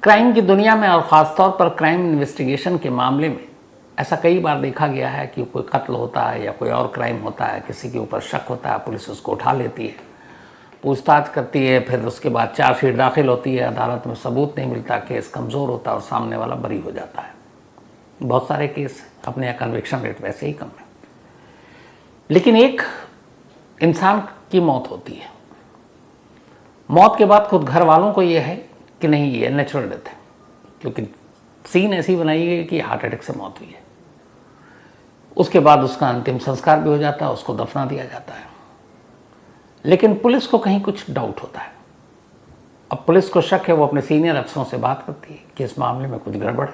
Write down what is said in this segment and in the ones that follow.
Crime की दुनिया में और ख़ासतौर पर क्राइम इन्वेस्टिगेशन के मामले में ऐसा कई बार देखा गया है कि कोई कत्ल होता है या कोई और क्राइम होता है, किसी के ऊपर शक होता है, पुलिस उसको उठा लेती है, पूछताछ करती है, फिर उसके बाद चार्जशीट दाखिल होती है, अदालत में सबूत नहीं मिलता, केस कमज़ोर होता है और सामने वाला बरी हो जाता है। बहुत सारे केस अपने यहाँ कन्विक्शन रेट वैसे ही कम है। लेकिन एक इंसान की मौत होती है, मौत के बाद खुद घर वालों को यह है कि नहीं, ये नेचुरल डेथ है, क्योंकि सीन ऐसी बनाई गई कि हार्ट अटैक से मौत हुई है। उसके बाद उसका अंतिम संस्कार भी हो जाता है, उसको दफना दिया जाता है। लेकिन पुलिस को कहीं कुछ डाउट होता है। अब पुलिस को शक है, वो अपने सीनियर अफसरों से बात करती है कि इस मामले में कुछ गड़बड़ है,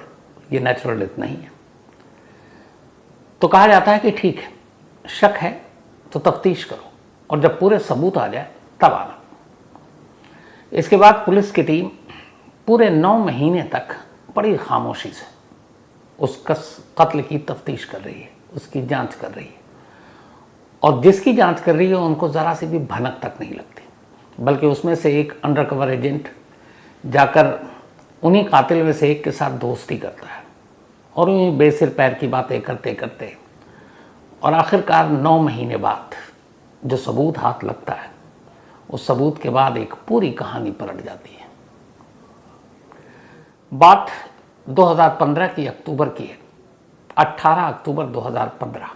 ये नेचुरल डेथ नहीं है। तो कहा जाता है कि ठीक है, शक है तो तफ्तीश करो और जब पूरे सबूत आ जाए तब आना। इसके बाद पुलिस की टीम पूरे 9 महीने तक बड़ी खामोशी से उस कत्ल की तफ्तीश कर रही है, उसकी जांच कर रही है। और जिसकी जांच कर रही है उनको ज़रा सी भी भनक तक नहीं लगती, बल्कि उसमें से एक अंडरकवर एजेंट जाकर उन्हीं कातिल में से एक के साथ दोस्ती करता है और उन्हीं बेसिर पैर की बातें करते करते और आखिरकार 9 महीने बाद जो सबूत हाथ लगता है, उस सबूत के बाद एक पूरी कहानी पलट जाती है। बात 2015 की अक्टूबर की है। 18 अक्टूबर 2015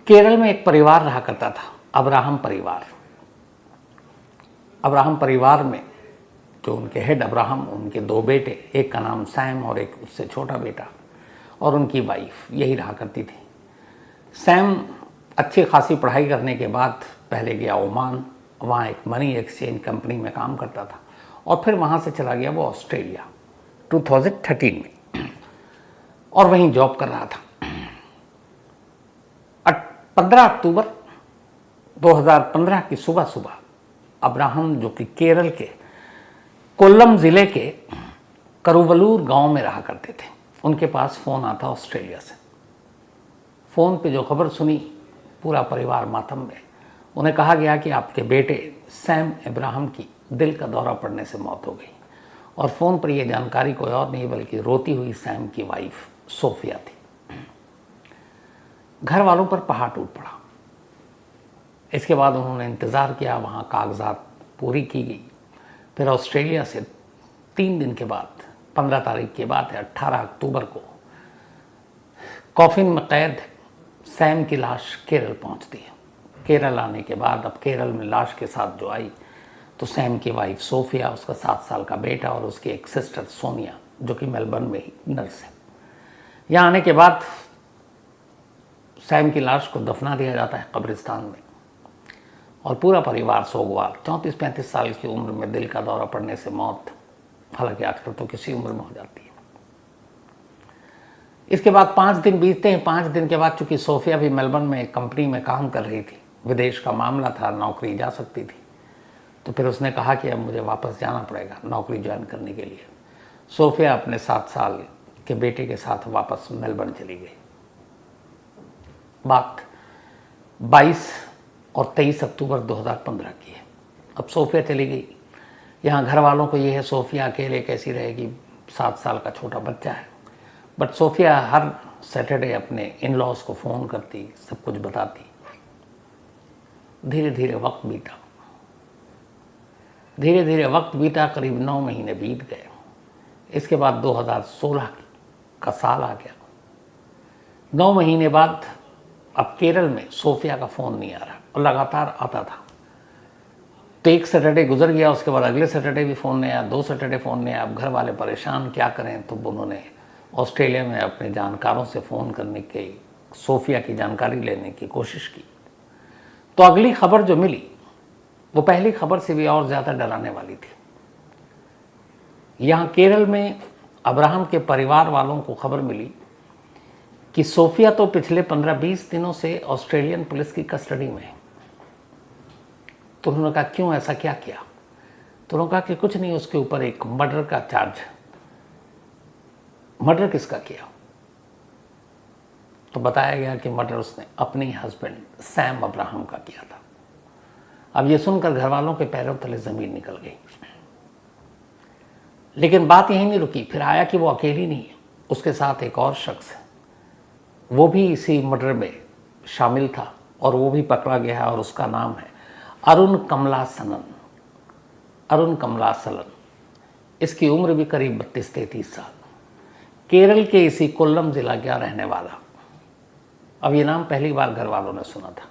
केरल में एक परिवार रहा करता था, अब्राहम परिवार। अब्राहम परिवार में जो उनके हेड अब्राहम, उनके 2 बेटे, एक का नाम सैम और एक उससे छोटा बेटा, और उनकी वाइफ, यही रहा करती थी। सैम अच्छी खासी पढ़ाई करने के बाद पहले गया ओमान, वहाँ एक मनी एक्सचेंज कंपनी में काम करता था और फिर वहाँ से चला गया वो ऑस्ट्रेलिया 2013 में और वहीं जॉब कर रहा था। 15 अक्टूबर 2015 की सुबह सुबह अब्राहम, जो कि केरल के कोल्लम ज़िले के करुवलूर गांव में रहा करते थे, उनके पास फ़ोन आता ऑस्ट्रेलिया से। फ़ोन पे जो खबर सुनी, पूरा परिवार मातम में। उन्हें कहा गया कि आपके बेटे सैम अब्राहम की दिल का दौरा पड़ने से मौत हो गई। और फ़ोन पर यह जानकारी कोई और नहीं बल्कि रोती हुई सैम की वाइफ सोफिया थी। घर वालों पर पहाड़ टूट पड़ा। इसके बाद उन्होंने इंतज़ार किया, वहाँ कागजात पूरी की गई। फिर ऑस्ट्रेलिया से 3 दिन के बाद, 15 तारीख की बात है, 18 अक्टूबर को कॉफिन में कैद सैम की लाश केरल पहुँचती है। केरल आने के बाद अब केरल में लाश के साथ जो आई तो सैम की वाइफ सोफिया, उसका 7 साल का बेटा और उसकी एक सिस्टर सोनिया, जो कि मेलबर्न में ही नर्स है। यहाँ आने के बाद सैम की लाश को दफना दिया जाता है कब्रिस्तान में और पूरा परिवार सोगवार। 34-35 साल की उम्र में दिल का दौरा पड़ने से मौत, हालांकि आजकल तो किसी उम्र में हो जाती है। इसके बाद 5 दिन बीतते हैं। 5 दिन के बाद चूंकि सोफिया भी मेलबर्न में एक कंपनी में काम कर रही थी, विदेश का मामला था, नौकरी जा सकती थी, तो फिर उसने कहा कि अब मुझे वापस जाना पड़ेगा नौकरी ज्वाइन करने के लिए। सोफिया अपने 7 साल के बेटे के साथ वापस मेलबर्न चली गई। बात 22 और 23 अक्टूबर 2015 की है। अब सोफिया चली गई। यहाँ घर वालों को ये है सोफिया अकेले कैसी रहेगी, 7 साल का छोटा बच्चा है। बट सोफिया हर सैटरडे अपने इन लॉज को फ़ोन करती, सब कुछ बताती। धीरे धीरे वक्त बीता, धीरे धीरे वक्त बीता, करीब 9 महीने बीत गए। इसके बाद 2016 का साल आ गया। 9 महीने बाद अब केरल में सोफिया का फ़ोन नहीं आ रहा और लगातार आता था। तो एक सैटरडे गुजर गया, उसके बाद अगले सैटरडे भी फ़ोन नहीं आया, 2 सैटरडे फ़ोन नहीं आया। अब घर वाले परेशान, क्या करें। तो उन्होंने ऑस्ट्रेलिया में अपने जानकारों से फ़ोन करने की, सोफिया की जानकारी लेने की कोशिश की। तो अगली खबर जो मिली वो पहली खबर से भी और ज़्यादा डराने वाली थी। यहाँ केरल में अब्राहम के परिवार वालों को खबर मिली कि सोफिया तो पिछले 15-20 दिनों से ऑस्ट्रेलियन पुलिस की कस्टडी में है। तो उन्होंने कहा क्यों, ऐसा क्या किया। तो उन्होंने कहा कि कुछ नहीं, उसके ऊपर एक मर्डर का चार्ज है। मर्डर किसका किया। तो बताया गया कि मर्डर उसने अपने हस्बैंड सैम अब्राहम का किया था। अब ये सुनकर घर वालों के पैरों तले ज़मीन निकल गई। लेकिन बात यहीं नहीं रुकी, फिर आया कि वो अकेली नहीं है, उसके साथ एक और शख्स है, वो भी इसी मर्डर में शामिल था और वो भी पकड़ा गया है और उसका नाम है अरुण कमलासनन। अरुण कमलासनन, इसकी उम्र भी करीब 32-33 साल, केरल के इसी कोल्लम जिला का रहने वाला। अब ये नाम पहली बार घर वालों ने सुना था।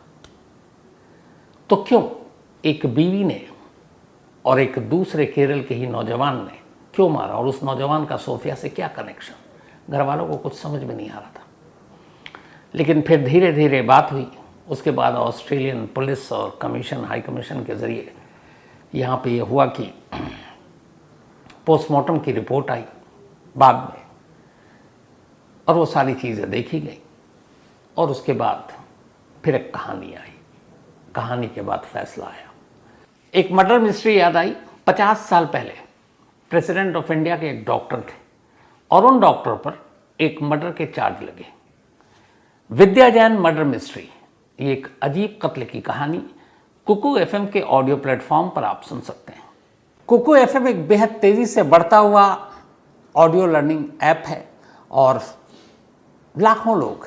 तो क्यों एक बीवी ने और एक दूसरे केरल के ही नौजवान ने क्यों मारा, और उस नौजवान का सोफिया से क्या कनेक्शन, घर वालों को कुछ समझ में नहीं आ रहा था। लेकिन फिर धीरे धीरे बात हुई। उसके बाद ऑस्ट्रेलियन पुलिस और कमीशन, हाई कमीशन के ज़रिए यहाँ पे ये हुआ कि पोस्टमार्टम की रिपोर्ट आई बाद में, और वो सारी चीज़ें देखी गई, और उसके बाद फिर एक कहानी आई। कहानी के बाद फैसला आया। एक मर्डर मिस्ट्री याद आई। 50 साल पहले प्रेसिडेंट ऑफ इंडिया के एक डॉक्टर थे और उन डॉक्टर पर एक मर्डर के चार्ज लगे। विद्या जैन मर्डर मिस्ट्री, ये एक अजीब कत्ल की कहानी कुकू एफएम के ऑडियो प्लेटफॉर्म पर आप सुन सकते हैं। कुकू एफएम एक बेहद तेज़ी से बढ़ता हुआ ऑडियो लर्निंग ऐप है और लाखों लोग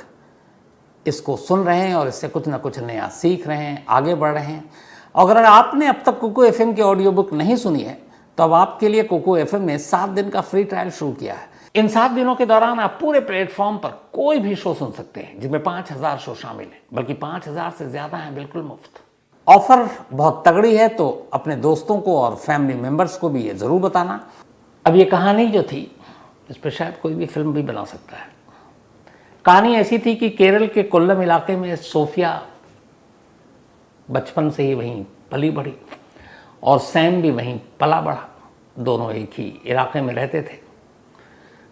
इसको सुन रहे हैं और इससे कुछ ना कुछ नया सीख रहे हैं, आगे बढ़ रहे हैं। अगर आपने अब तक कुकू एफएम की ऑडियो बुक नहीं सुनी है तो अब आपके लिए कुकू एफएम ने 7 दिन का फ्री ट्रायल शुरू किया है। इन 7 दिनों के दौरान आप पूरे प्लेटफॉर्म पर कोई भी शो सुन सकते हैं, जिसमें 5000 शो शामिल हैं, बल्कि 5000 से ज़्यादा हैं बिल्कुल मुफ्त। ऑफर बहुत तगड़ी है, तो अपने दोस्तों को और फैमिली मेम्बर्स को भी ये ज़रूर बताना। अब ये कहानी जो थी, इस पर शायद कोई भी फिल्म भी बना सकता है। कहानी ऐसी थी कि केरल के कोल्लम इलाके में सोफिया बचपन से ही वहीं पली बढ़ी और सैम भी वहीं पला बढ़ा। दोनों एक ही इलाके में रहते थे।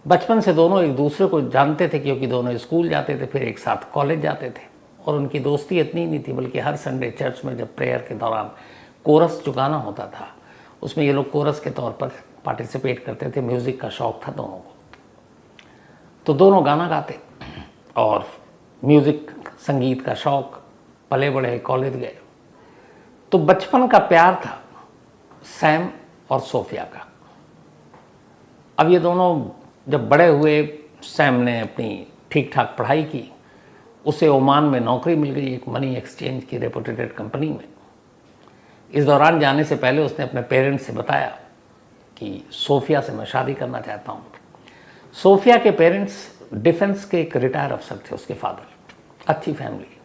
बचपन से दोनों एक दूसरे को जानते थे, क्योंकि दोनों स्कूल जाते थे, फिर एक साथ कॉलेज जाते थे। और उनकी दोस्ती इतनी नहीं थी, बल्कि हर संडे चर्च में जब प्रेयर के दौरान कोरस चुकाना होता था, उसमें ये लोग कोरस के तौर पर पार्टिसिपेट करते थे। म्यूज़िक का शौक़ था दोनों को, तो दोनों गाना गाते और म्यूज़िक संगीत का शौक़, पले बड़े, कॉलेज गए। तो बचपन का प्यार था सैम और सोफिया का। अब ये दोनों जब बड़े हुए, सैम ने अपनी ठीक ठाक पढ़ाई की, उसे ओमान में नौकरी मिल गई एक मनी एक्सचेंज की रेपुटेटेड कंपनी में। इस दौरान जाने से पहले उसने अपने पेरेंट्स से बताया कि सोफिया से मैं शादी करना चाहता हूँ। सोफिया के पेरेंट्स डिफेंस के एक रिटायर अफसर थे, उसके फादर, अच्छी फैमिली।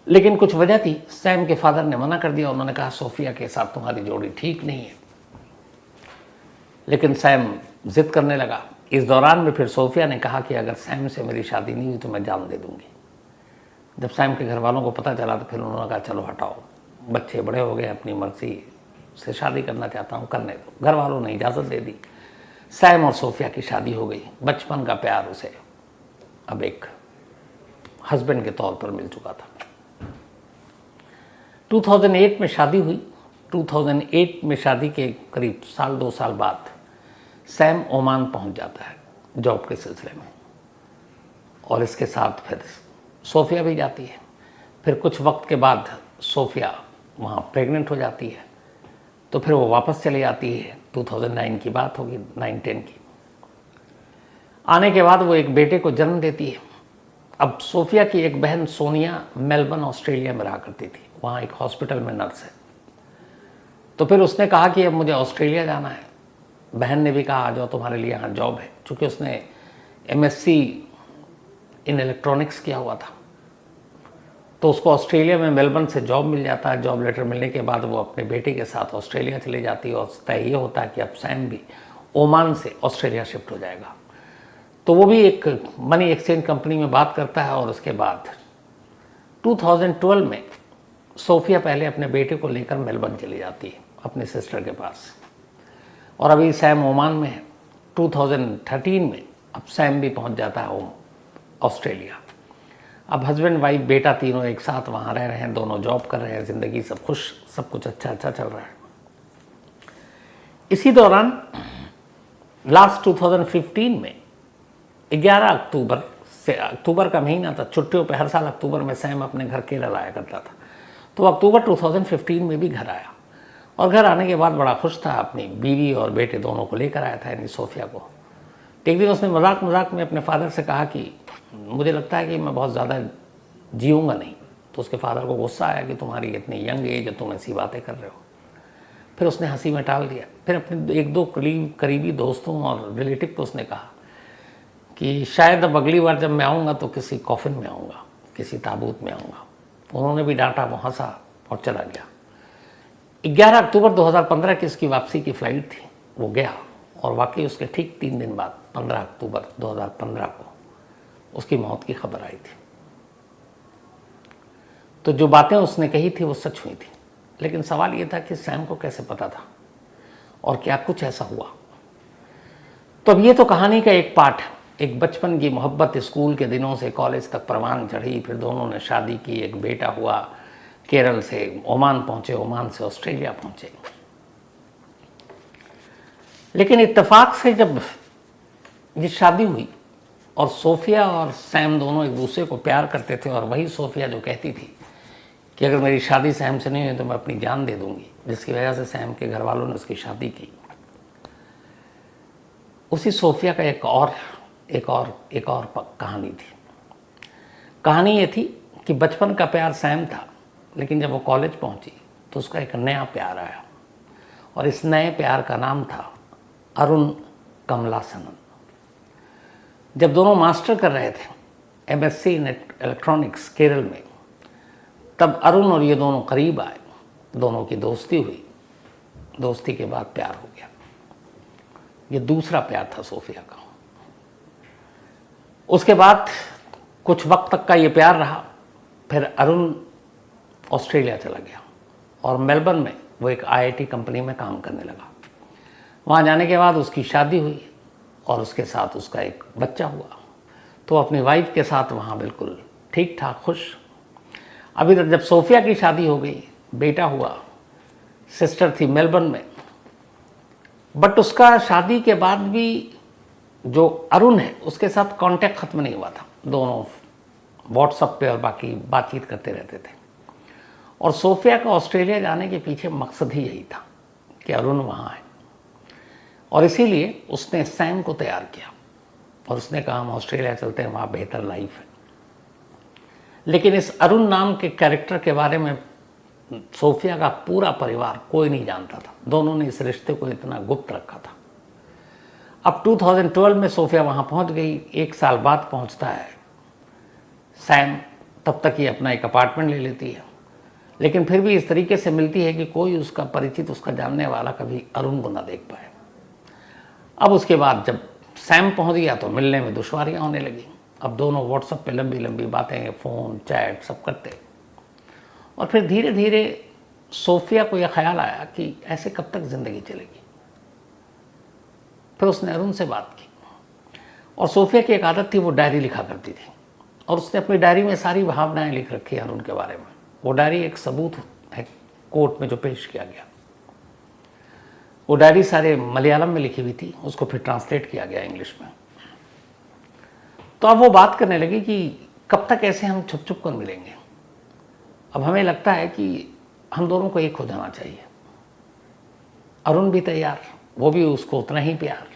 लेकिन कुछ वजह थी, सैम के फादर ने मना कर दिया। उन्होंने कहा सोफिया के साथ तुम्हारी जोड़ी ठीक नहीं है। लेकिन सैम जिद करने लगा। इस दौरान में फिर सोफिया ने कहा कि अगर सैम से मेरी शादी नहीं हुई तो मैं जान दे दूंगी। जब सैम के घर वालों को पता चला तो फिर उन्होंने कहा चलो हटाओ, बच्चे बड़े हो गए, अपनी मर्जी से शादी करना चाहता हूँ, करने दो। घर वालों ने इजाज़त दे दी। सैम और सोफिया की शादी हो गई। बचपन का प्यार उसे अब एक हस्बैंड के तौर पर मिल चुका था। 2008 में शादी हुई। 2008 में शादी के करीब 1-2 साल बाद सैम ओमान पहुंच जाता है जॉब के सिलसिले में, और इसके साथ फिर सोफिया भी जाती है। फिर कुछ वक्त के बाद सोफिया वहाँ प्रेग्नेंट हो जाती है, तो फिर वो वापस चली जाती है। 2009 की बात होगी, 9-10 की। आने के बाद वो एक बेटे को जन्म देती है। अब सोफिया की एक बहन सोनिया मेलबर्न ऑस्ट्रेलिया में रहा करती थी, वहाँ एक हॉस्पिटल में नर्स है। तो फिर उसने कहा कि अब मुझे ऑस्ट्रेलिया जाना है। बहन ने भी कहा आ जाओ, तुम्हारे लिए यहाँ जॉब है। चूँकि उसने MSc इन इलेक्ट्रॉनिक्स किया हुआ था, तो उसको ऑस्ट्रेलिया में मेलबर्न से जॉब मिल जाता है। जॉब लेटर मिलने के बाद वो अपने बेटे के साथ ऑस्ट्रेलिया चली जाती है, और तय ये होता है कि अब सैम भी ओमान से ऑस्ट्रेलिया शिफ्ट हो जाएगा। तो वो भी एक मनी एक्सचेंज कंपनी में बात करता है। और उसके बाद 2012 में सोफिया पहले अपने बेटे को लेकर मेलबर्न चली जाती है अपने सिस्टर के पास, और अभी सैम ओमान में है। 2013 में अब सैम भी पहुंच जाता है ऑस्ट्रेलिया। अब हस्बैंड वाइफ बेटा तीनों एक साथ वहाँ रह रहे हैं, दोनों जॉब कर रहे हैं, ज़िंदगी सब खुश, सब कुछ अच्छा चल रहा है। इसी दौरान लास्ट 2015 में 11 अक्टूबर से, अक्टूबर का महीना था, छुट्टियों पे हर साल अक्टूबर में सैम अपने घर केरल आया करता था। तो अक्टूबर 2015 में भी घर आया, और घर आने के बाद बड़ा खुश था, अपनी बीवी और बेटे दोनों को लेकर आया था, यानी सोफिया को। एक दिन उसने मजाक मजाक में अपने फादर से कहा कि मुझे लगता है कि मैं बहुत ज़्यादा जीऊँगा नहीं। तो उसके फादर को गुस्सा आया कि तुम्हारी इतनी यंग एज है, तुम ऐसी बातें कर रहे हो। फिर उसने हंसी में टाल दिया। फिर अपने एक दो करीबी दोस्तों और रिलेटिव को उसने कहा कि शायद अब अगली बार जब मैं आऊँगा तो किसी कॉफिन में आऊँगा, किसी ताबूत में आऊँगा। उन्होंने भी डांटा, वो हंसा और चला गया। 11 अक्टूबर 2015 की उसकी वापसी की फ़्लाइट थी। वो गया और वाकई उसके ठीक 3 दिन बाद 15 अक्टूबर 2015 को उसकी मौत की खबर आई थी। तो जो बातें उसने कही थी वो सच हुई थी, लेकिन सवाल ये था कि सैम को कैसे पता था और क्या कुछ ऐसा हुआ। तो अब ये तो कहानी का एक पार्ट है। एक बचपन की मोहब्बत स्कूल के दिनों से कॉलेज तक परवान चढ़ी, फिर दोनों ने शादी की, एक बेटा हुआ, केरल से ओमान पहुंचे, ओमान से ऑस्ट्रेलिया पहुंचे। लेकिन इत्तेफाक से जब ये शादी हुई और सोफिया और सैम दोनों एक दूसरे को प्यार करते थे, और वही सोफिया जो कहती थी कि अगर मेरी शादी सैम से नहीं हुई तो मैं अपनी जान दे दूंगी, जिसकी वजह से सैम के घर वालों ने उसकी शादी की। उसी सोफिया का एक और कहानी थी। कहानी ये थी कि बचपन का प्यार सैम था, लेकिन जब वो कॉलेज पहुंची तो उसका एक नया प्यार आया, और इस नए प्यार का नाम था अरुण कमलासनन। जब दोनों मास्टर कर रहे थे एमएससी इन इलेक्ट्रॉनिक्स केरल में, तब अरुण और ये दोनों करीब आए, दोनों की दोस्ती हुई। दोस्ती के बाद प्यार हो गया। ये दूसरा प्यार था सोफिया का। उसके बाद कुछ वक्त तक का ये प्यार रहा। फिर अरुण ऑस्ट्रेलिया चला गया और मेलबर्न में वो एक आईआईटी कंपनी में काम करने लगा। वहाँ जाने के बाद उसकी शादी हुई और उसके साथ उसका एक बच्चा हुआ। तो अपनी वाइफ के साथ वहाँ बिल्कुल ठीक ठाक खुश। अभी तक जब सोफिया की शादी हो गई, बेटा हुआ, सिस्टर थी मेलबर्न में, बट उसका शादी के बाद भी जो अरुण है उसके साथ कांटेक्ट ख़त्म नहीं हुआ था। दोनों व्हाट्सएप पे और बाकी बातचीत करते रहते थे। और सोफिया का ऑस्ट्रेलिया जाने के पीछे मकसद ही यही था कि अरुण वहाँ है, और इसीलिए उसने सैम को तैयार किया और उसने कहा हम ऑस्ट्रेलिया चलते हैं, वहाँ बेहतर लाइफ है। लेकिन इस अरुण नाम के कैरेक्टर के बारे में सोफिया का पूरा परिवार कोई नहीं जानता था। दोनों ने इस रिश्ते को इतना गुप्त रखा था। अब 2012 में सोफिया वहाँ पहुँच गई। 1 साल बाद पहुँचता है सैम। तब तक ये अपना एक अपार्टमेंट ले लेती है, लेकिन फिर भी इस तरीके से मिलती है कि कोई उसका परिचित, उसका जानने वाला कभी अरुण को ना देख पाए। अब उसके बाद जब सैम पहुँच गया तो मिलने में दुश्वारियाँ होने लगी। अब दोनों व्हाट्सएप पे लंबी लंबी बातें, फ़ोन, चैट सब करते। और फिर धीरे धीरे सोफिया को यह ख्याल आया कि ऐसे कब तक ज़िंदगी चलेगी। फिर उसने अरुण से बात की, और सोफिया की एक आदत थी, वो डायरी लिखा करती थी, और उसने अपनी डायरी में सारी भावनाएं लिख रखी है अरुण के बारे में। वो डायरी एक सबूत है कोर्ट में जो पेश किया गया। वो डायरी सारे मलयालम में लिखी हुई थी, उसको फिर ट्रांसलेट किया गया इंग्लिश में। तो अब वो बात करने लगी कि कब तक ऐसे हम छुप छुप कर मिलेंगे। अब हमें लगता है कि हम दोनों को एक हो जाना चाहिए। अरुण भी तैयार, वो भी उसको उतना ही प्यार,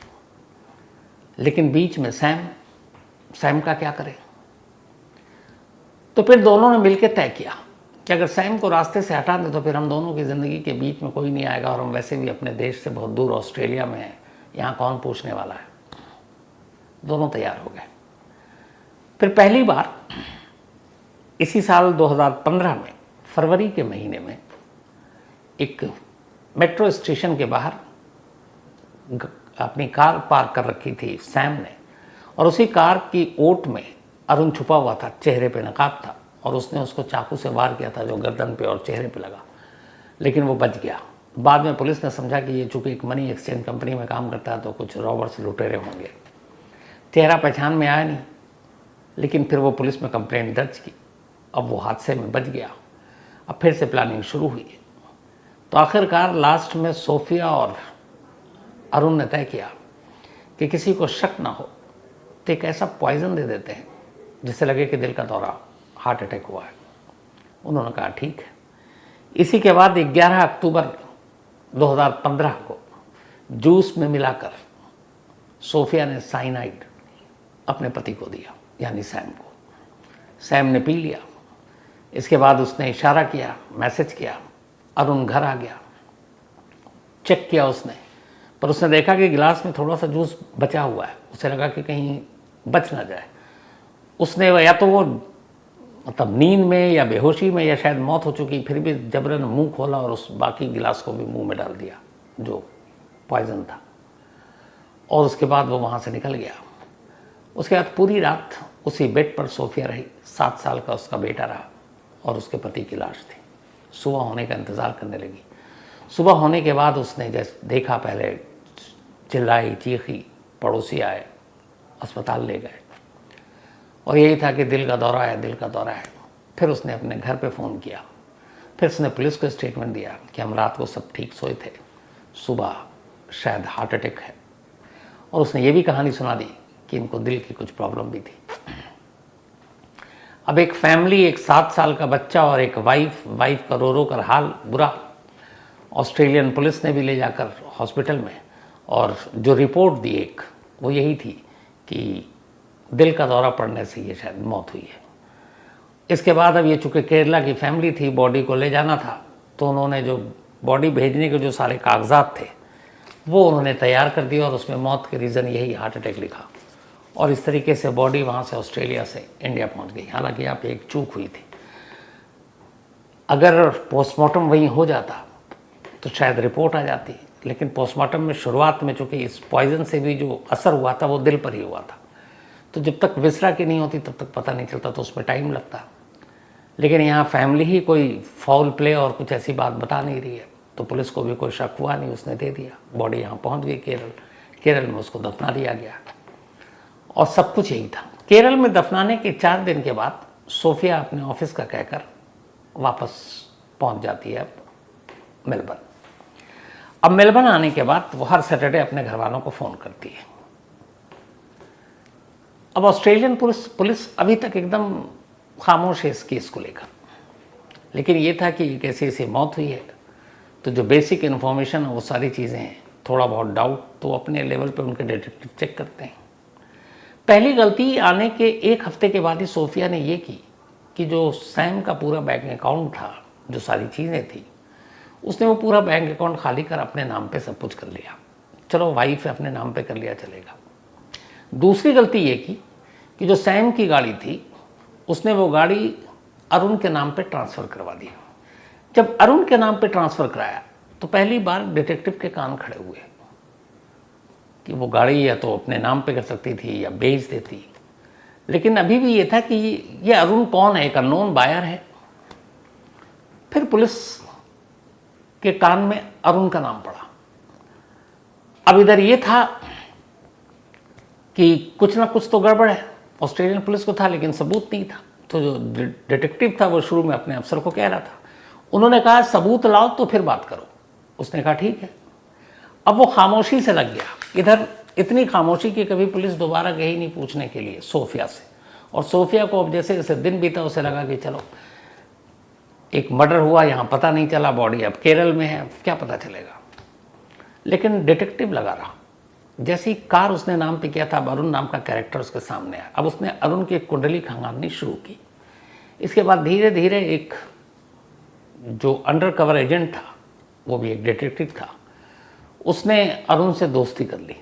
लेकिन बीच में सैम का क्या करें। तो फिर दोनों ने मिलकर तय किया कि अगर सैम को रास्ते से हटा दें तो फिर हम दोनों की ज़िंदगी के बीच में कोई नहीं आएगा, और हम वैसे भी अपने देश से बहुत दूर ऑस्ट्रेलिया में हैं, यहाँ कौन पूछने वाला है। दोनों तैयार हो गए। फिर पहली बार इसी साल 2015 में फरवरी के महीने में एक मेट्रो स्टेशन के बाहर अपनी कार पार्क कर रखी थी सैम ने, और उसी कार की ओट में अरुण छुपा हुआ था, चेहरे पे नकाब था, और उसने उसको चाकू से वार किया था जो गर्दन पे और चेहरे पे लगा, लेकिन वो बच गया। बाद में पुलिस ने समझा कि ये चूँकि एक मनी एक्सचेंज कंपनी में काम करता है तो कुछ रॉबर्स लुटेरे होंगे। चेहरा पहचान में आया नहीं, लेकिन फिर वो पुलिस में कंप्लेंट दर्ज की। अब वो हादसे में बच गया। अब फिर से प्लानिंग शुरू हुई। तो आखिरकार लास्ट में सोफिया और अरुण ने तय किया कि किसी को शक ना हो तो एक ऐसा पॉइजन दे देते हैं जिससे लगे कि दिल का दौरा, हार्ट अटैक हुआ है। उन्होंने कहा ठीक है। इसी के बाद 11 अक्टूबर 2015 को जूस में मिलाकर सोफिया ने साइनाइड अपने पति को दिया, यानी सैम को। सैम ने पी लिया। इसके बाद उसने इशारा किया, मैसेज किया, अरुण घर आ गया। चेक किया उसने, पर उसने देखा कि गिलास में थोड़ा सा जूस बचा हुआ है। उसे लगा कि कहीं बच ना जाए। उसने या तो वो मतलब नींद में या बेहोशी में या शायद मौत हो चुकी, फिर भी जबरन मुंह खोला और उस बाकी गिलास को भी मुंह में डाल दिया जो पॉइजन था, और उसके बाद वो वहाँ से निकल गया। उसके बाद पूरी रात उसी बेड पर सोफिया रही। 7 साल का उसका बेटा रहा और उसके पति की लाश थी। सुबह होने का इंतज़ार करने लगी। सुबह होने के बाद उसने जैसे देखा, पहले चिल्लाई, चीखी, पड़ोसी आए, अस्पताल ले गए, और यही था कि दिल का दौरा है, दिल का दौरा है। फिर उसने अपने घर पे फ़ोन किया। फिर उसने पुलिस को स्टेटमेंट दिया कि हम रात को सब ठीक सोए थे, सुबह शायद हार्ट अटैक है। और उसने ये भी कहानी सुना दी कि इनको दिल की कुछ प्रॉब्लम भी थी। अब एक फैमिली, एक 7 साल का बच्चा और एक वाइफ का रो रो कर हाल बुरा। ऑस्ट्रेलियन पुलिस ने भी ले जाकर हॉस्पिटल में, और जो रिपोर्ट दी एक, वो यही थी कि दिल का दौरा पड़ने से ये शायद मौत हुई है। इसके बाद अब ये चूँकि केरला की फैमिली थी, बॉडी को ले जाना था, तो उन्होंने जो बॉडी भेजने के जो सारे कागजात थे वो उन्होंने तैयार कर दिया, और उसमें मौत के रीज़न यही हार्ट अटैक लिखा। और इस तरीके से बॉडी वहाँ से ऑस्ट्रेलिया से इंडिया पहुँच गई। हालांकि यहाँ पे एक चूक हुई थी। अगर पोस्टमार्टम वहीं हो जाता तो शायद रिपोर्ट आ जाती, लेकिन पोस्टमार्टम में शुरुआत में चूँकि इस पॉइजन से भी जो असर हुआ था वो दिल पर ही हुआ था, तो जब तक विसरा की नहीं होती तब तक पता नहीं चलता, तो उसमें टाइम लगता। लेकिन यहाँ फैमिली ही कोई फाउल प्ले और कुछ ऐसी बात बता नहीं रही है, तो पुलिस को भी कोई शक हुआ नहीं, उसने दे दिया। बॉडी यहाँ पहुँच गई केरल में उसको दफना दिया गया, और सब कुछ यही था। केरल में दफनाने के 4 दिन के बाद सोफिया अपने ऑफिस का कहकर वापस पहुँच जाती है मेलबर्न। अब मेलबर्न आने के बाद वो हर सैटरडे अपने घर वालों को फ़ोन करती है। अब ऑस्ट्रेलियन पुलिस अभी तक एकदम खामोश है इस केस को लेकर, लेकिन ये था कि कैसे ऐसी मौत हुई है, तो जो बेसिक इन्फॉर्मेशन है वो सारी चीज़ें हैं, थोड़ा बहुत डाउट तो अपने लेवल पे उनके डिटेक्टिव चेक करते हैं। पहली गलती आने के 1 हफ्ते के बाद ही सोफिया ने ये की कि जो सैम का पूरा बैंक अकाउंट था, जो सारी चीज़ें थी, उसने वो पूरा बैंक अकाउंट खाली कर अपने नाम पे सब कुछ कर लिया। चलो वाइफ है, अपने नाम पे कर लिया, चलेगा। दूसरी गलती ये की कि जो सैम की गाड़ी थी उसने वो गाड़ी अरुण के नाम पे ट्रांसफ़र करवा दी। जब अरुण के नाम पे ट्रांसफ़र कराया तो पहली बार डिटेक्टिव के कान खड़े हुए कि वो गाड़ी या तो अपने नाम पे कर सकती थी या बेच देती, लेकिन अभी भी ये था कि ये अरुण कौन है, एक अननोन बायर है। फिर पुलिस के कान में अरुण का नाम पड़ा। अब इधर ये था कि कुछ ना कुछ तो गड़बड़ है, ऑस्ट्रेलियन पुलिस को था, लेकिन सबूत नहीं था। तो जो डिटेक्टिव था वो शुरू में अपने अफसर को कह रहा था, उन्होंने कहा सबूत लाओ तो फिर बात करो। उसने कहा ठीक है। अब वो खामोशी से लग गया। इधर इतनी खामोशी कि कभी पुलिस दोबारा गई नहीं पूछने के लिए सोफिया से, और सोफिया को अब जैसे जैसे दिन बीता उसे लगा कि चलो एक मर्डर हुआ, यहाँ पता नहीं चला, बॉडी अब केरल में है, क्या पता चलेगा। लेकिन डिटेक्टिव लगा रहा। जैसी कार उसने नाम पे किया था, अब अरुण नाम का कैरेक्टर उसके सामने आया। अब उसने अरुण की एक कुंडली खंगालनी शुरू की। इसके बाद धीरे धीरे एक जो अंडर कवर एजेंट था, वो भी एक डिटेक्टिव था, उसने अरुण से दोस्ती कर ली।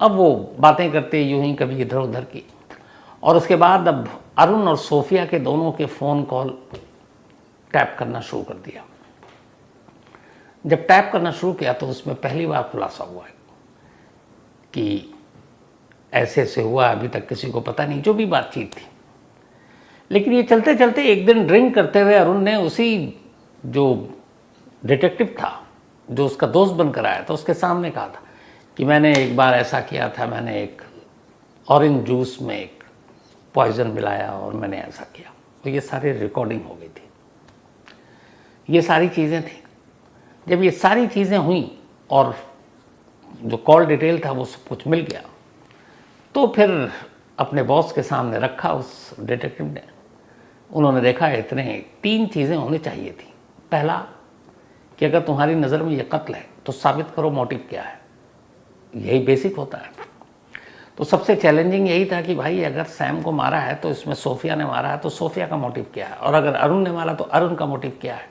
अब वो बातें करते यूं ही कभी इधर उधर की, और उसके बाद अब अरुण और सोफिया के दोनों के फ़ोन कॉल टैप करना शुरू कर दिया। जब टैप करना शुरू किया तो उसमें पहली बार खुलासा हुआ है कि ऐसे ऐसे हुआ, अभी तक किसी को पता नहीं, जो भी बातचीत थी। लेकिन ये चलते चलते एक दिन ड्रिंक करते हुए अरुण ने उसी जो डिटेक्टिव था, जो उसका दोस्त बनकर आया था, उसके सामने कहा था कि मैंने एक बार ऐसा किया था, मैंने एक ऑरेंज जूस में एक पॉइजन मिलाया और मैंने ऐसा किया। तो ये सारी रिकॉर्डिंग हो गई थी, ये सारी चीज़ें थी। जब ये सारी चीज़ें हुई और जो कॉल डिटेल था वो सब कुछ मिल गया, तो फिर अपने बॉस के सामने रखा उस डिटेक्टिव ने। उन्होंने देखा इतने 3 चीज़ें होनी चाहिए थी। पहला कि अगर तुम्हारी नज़र में ये कत्ल है तो साबित करो मोटिव क्या है। यही बेसिक होता है। तो सबसे चैलेंजिंग यही था कि भाई अगर सैम को मारा है तो इसमें सोफिया ने मारा है तो सोफिया का मोटिव क्या है, और अगर अरुण ने मारा तो अरुण का मोटिव क्या है।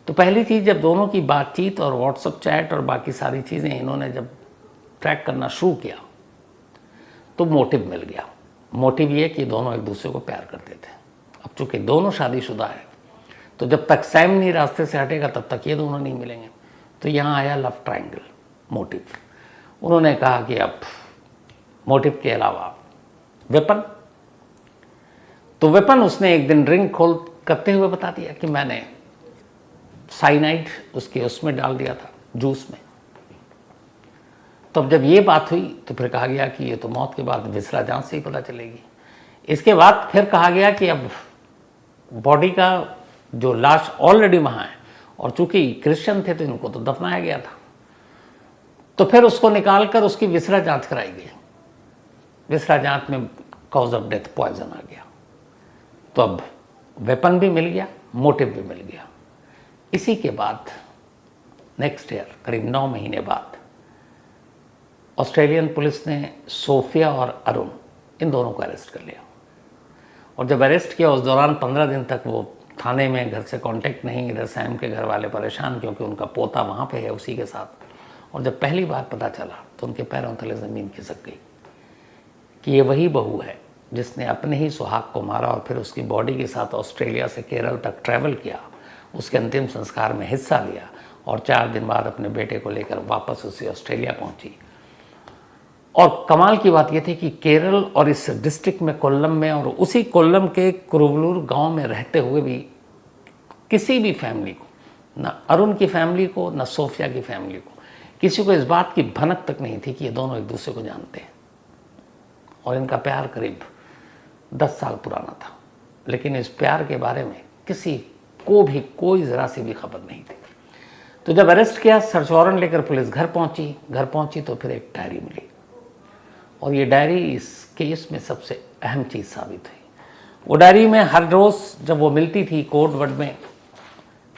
तो पहली चीज़, जब दोनों की बातचीत और व्हाट्सएप चैट और बाकी सारी चीज़ें इन्होंने जब ट्रैक करना शुरू किया तो मोटिव मिल गया। मोटिव ये कि दोनों एक दूसरे को प्यार करते थे। अब चूंकि दोनों शादीशुदा है तो जब तक सैम नहीं रास्ते से हटेगा तब तक ये दोनों नहीं मिलेंगे। तो यहाँ आया लव ट्रायंगल, मोटिव। उन्होंने कहा कि अब मोटिव के अलावा वेपन, तो वेपन उसने एक दिन ड्रिंक खोल करते हुए बता दिया कि मैंने साइनाइड उसके उसमें डाल दिया था, जूस में। तो अब जब ये बात हुई तो फिर कहा गया कि ये तो मौत के बाद विसरा जांच से ही पता चलेगी। इसके बाद फिर कहा गया कि अब बॉडी का जो लाश ऑलरेडी वहाँ है, और चूंकि क्रिश्चियन थे तो इनको तो दफनाया गया था, तो फिर उसको निकालकर उसकी विसरा जांच कराई गई। विसरा जांच में कॉज ऑफ डेथ पॉइजन आ गया। तो अब वेपन भी मिल गया, मोटिव भी मिल गया। इसी के बाद नेक्स्ट ईयर करीब 9 महीने बाद ऑस्ट्रेलियन पुलिस ने सोफिया और अरुण इन दोनों को अरेस्ट कर लिया। और जब अरेस्ट किया उस दौरान 15 दिन तक वो थाने में, घर से कांटेक्ट नहीं। इधर सैम के घर वाले परेशान क्योंकि उनका पोता वहाँ पे है उसी के साथ। और जब पहली बार पता चला तो उनके पैरों तले ज़मीन खिसक गई कि ये वही बहू है जिसने अपने ही सुहाग को मारा और फिर उसकी बॉडी के साथ ऑस्ट्रेलिया से केरल तक ट्रैवल किया, उसके अंतिम संस्कार में हिस्सा लिया और 4 दिन बाद अपने बेटे को लेकर वापस उसी ऑस्ट्रेलिया पहुंची। और कमाल की बात यह थी कि केरल और इस डिस्ट्रिक्ट में, कोल्लम में, और उसी कोल्लम के कुरुवलूर गांव में रहते हुए भी किसी भी फैमिली को, ना अरुण की फैमिली को ना सोफिया की फैमिली को, किसी को इस बात की भनक तक नहीं थी कि ये दोनों एक दूसरे को जानते हैं। और इनका प्यार करीब 10 साल पुराना था, लेकिन इस प्यार के बारे में किसी को भी कोई ज़रा सी भी खबर नहीं थी। तो जब अरेस्ट किया, सर्च वारंट लेकर पुलिस घर पहुंची तो फिर एक डायरी मिली, और ये डायरी इस केस में सबसे अहम चीज़ साबित हुई। वो डायरी में हर रोज़ जब वो मिलती थी कोड वर्ड में,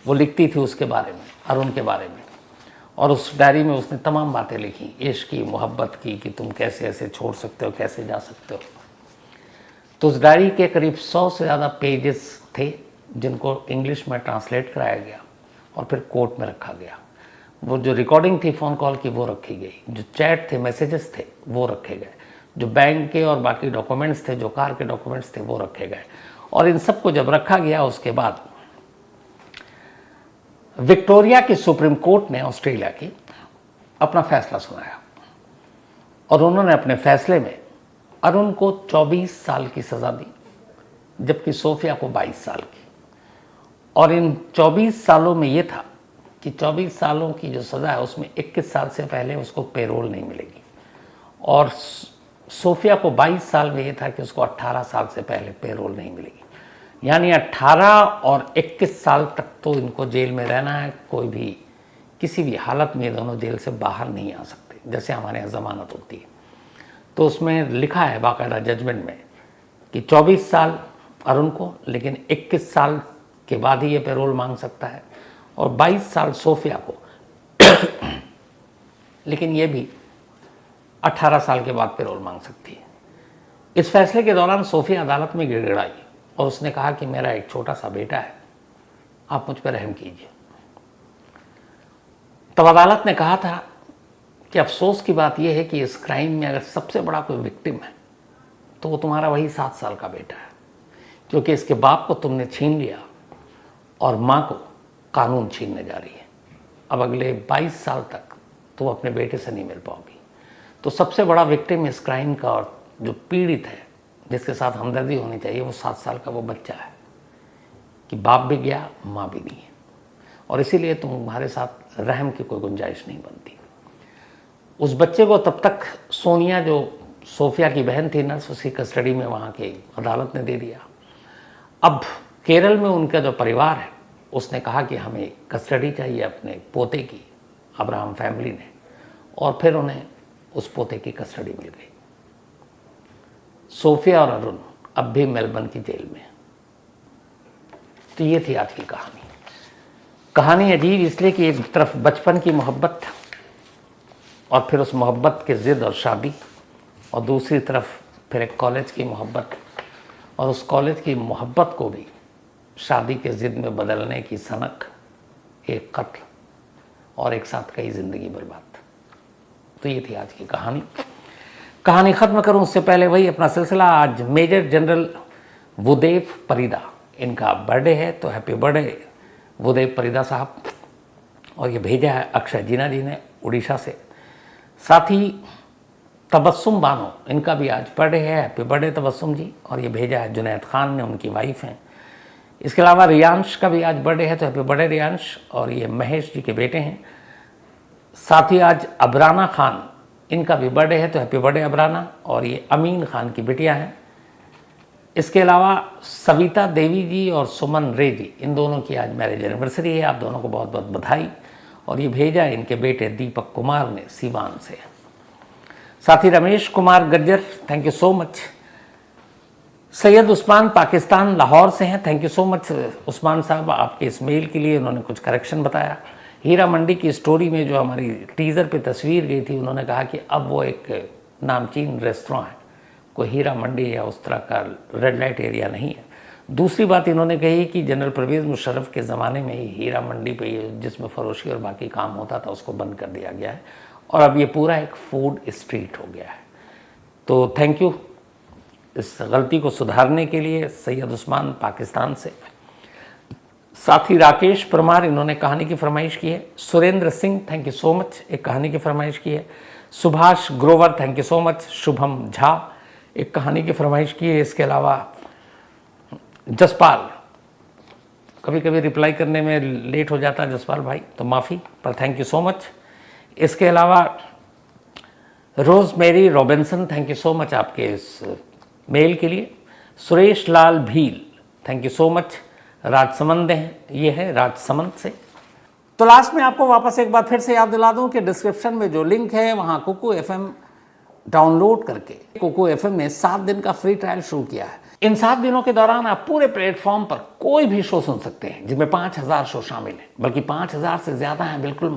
वो लिखती थी उसके बारे में, अरुण के बारे में। और उस डायरी में उसने तमाम बातें लिखी, इश्क की, मोहब्बत की, कि तुम कैसे ऐसे छोड़ सकते हो, कैसे जा सकते हो। तो उस डायरी के करीब 100 से ज़्यादा पेजेस थे जिनको इंग्लिश में ट्रांसलेट कराया गया और फिर कोर्ट में रखा गया। वो जो रिकॉर्डिंग थी फ़ोन कॉल की वो रखी गई, जो चैट थे, मैसेजेस थे वो रखे गए, जो बैंक के और बाकी डॉक्यूमेंट्स थे, जो कार के डॉक्यूमेंट्स थे वो रखे गए। और इन सबको जब रखा गया उसके बाद विक्टोरिया की सुप्रीम कोर्ट ने, ऑस्ट्रेलिया की, अपना फैसला सुनाया। और उन्होंने अपने फैसले में अरुण को 24 साल की सज़ा दी, जबकि सोफिया को 22 साल की। और इन 24 सालों में ये था कि 24 सालों की जो सज़ा है उसमें 21 साल से पहले उसको पेरोल नहीं मिलेगी, और सोफिया को 22 साल में ये था कि उसको 18 साल से पहले पेरोल नहीं मिलेगी। यानी 18 और 21 साल तक तो इनको जेल में रहना है। कोई भी किसी भी हालत में ये दोनों जेल से बाहर नहीं आ सकते, जैसे हमारे यहाँ ज़मानत होती है। तो उसमें लिखा है बाकायदा जजमेंट में कि 24 साल अरुण को, लेकिन 21 साल के बाद ही ये पेरोल मांग सकता है, और 22 साल सोफिया को लेकिन ये भी 18 साल के बाद पेरोल मांग सकती है। इस फैसले के दौरान सोफिया अदालत में गिड़गिड़ाई और उसने कहा कि मेरा एक छोटा सा बेटा है, आप मुझ पर रहम कीजिए। तब अदालत ने कहा था कि अफसोस की बात यह है कि इस क्राइम में अगर सबसे बड़ा कोई विक्टिम है तो वो तुम्हारा वही 7 साल का बेटा है, क्योंकि इसके बाप को तुमने छीन लिया और माँ को कानून छीनने जा रही है। अब अगले 22 साल तक तुम अपने बेटे से नहीं मिल पाओगी। तो सबसे बड़ा विक्टिम इस क्राइम का और जो पीड़ित है, जिसके साथ हमदर्दी होनी चाहिए, वो 7 साल का वो बच्चा है कि बाप भी गया, माँ भी नहीं है, और इसीलिए तुम्हारे साथ रहम की कोई गुंजाइश नहीं बनती। उस बच्चे को तब तक सोनिया, जो सोफिया की बहन थी नर्स, उसकी कस्टडी में वहाँ की अदालत ने दे दिया। अब केरल में उनका जो परिवार है उसने कहा कि हमें कस्टडी चाहिए अपने पोते की, अब्राहम फैमिली ने, और फिर उन्हें उस पोते की कस्टडी मिल गई। सोफिया और अरुण अब भी मेलबर्न की जेल में। तो ये थी आज की कहानी। कहानी अजीब इसलिए कि एक तरफ बचपन की मोहब्बत और फिर उस मोहब्बत के ज़िद और शादी, और दूसरी तरफ फिर एक कॉलेज की मोहब्बत और उस कॉलेज की मोहब्बत को भी शादी के ज़िद में बदलने की सनक, एक कत्ल और एक साथ कई ज़िंदगी बर्बाद। तो ये थी आज की कहानी ख़त्म करूं उससे पहले वही अपना सिलसिला। आज मेजर जनरल वुदेव परिदा, इनका बर्थडे है, तो हैप्पी बर्थडे वुदेव परिदा साहब। और ये भेजा है अक्षय जीना जी ने उड़ीसा से। साथ ही तबस्सुम बानो, इनका भी आज बर्थडे है, हैप्पी बर्थडे तबस्सुम जी। और ये भेजा है जुनैद खान ने, उनकी वाइफ हैं। इसके अलावा रियांश का भी आज बर्थडे है, तो हैप्पी बर्थडे रियांश। और ये महेश जी के बेटे हैं। साथ ही आज अबराना खान, इनका भी बर्थडे है, तो हैप्पी बर्थडे अबराना। और ये अमीन खान की बिटिया हैं। इसके अलावा सविता देवी जी और सुमन रे जी, इन दोनों की आज मैरिज एनिवर्सरी है। आप दोनों को बहुत बहुत बधाई। और ये भेजा है इनके बेटे दीपक कुमार ने सीवान से। साथ ही Ramesh Kumar Gajjar, thank you so much. Syed Usman Pakistan Lahore से हैं, thank you so much Usman sahab आपके इस मेल के लिए। उन्होंने कुछ करेक्शन बताया। हीरा मंडी की स्टोरी में जो हमारी टीज़र पे तस्वीर गई थी, उन्होंने कहा कि अब वो एक नामचीन रेस्टोरेंट है, कोई हीरा मंडी या उस तरह का रेड लाइट एरिया नहीं है। दूसरी बात इन्होंने कही कि जनरल परवेज़ मुशर्रफ के ज़माने में ही हीरा मंडी पे जिसमें फरोशी और बाकी काम होता था उसको बंद कर दिया गया है, और अब ये पूरा एक फूड स्ट्रीट हो गया है। तो थैंक यू इस गलती को सुधारने के लिए सैयद उस्मान पाकिस्तान से। साथ ही राकेश परमार, इन्होंने कहानी की फरमाइश की है। Surendra Singh, thank you so much, एक कहानी की फरमाइश की है। Subhash Grover, thank you so much. Shubham Jha, एक कहानी की फरमाइश की है। इसके अलावा जसपाल, कभी कभी रिप्लाई करने में लेट हो जाता है जसपाल भाई, तो माफ़ी, पर थैंक यू सो मच। इसके अलावा Rose Mary Robinson, thank you so much आपके इस मेल के लिए। Suresh Lal Bhil, thank you so much. Rajsamand हैं, ये है राजसमंद से। तो लास्ट में आपको वापस एक बार फिर से याद दिला दूं कि डिस्क्रिप्शन में जो लिंक है वहाँ कुकू FM डाउनलोड करके कुकू FM ने 7 दिन का फ्री ट्रायल शुरू किया है। इन 7 दिनों के दौरान आप पूरे प्लेटफॉर्म पर कोई भी शो सुन सकते हैं, जिनमें 5000 शो शामिल हैं, बल्कि 5000 से ज़्यादा हैं बिल्कुल मुफ्त।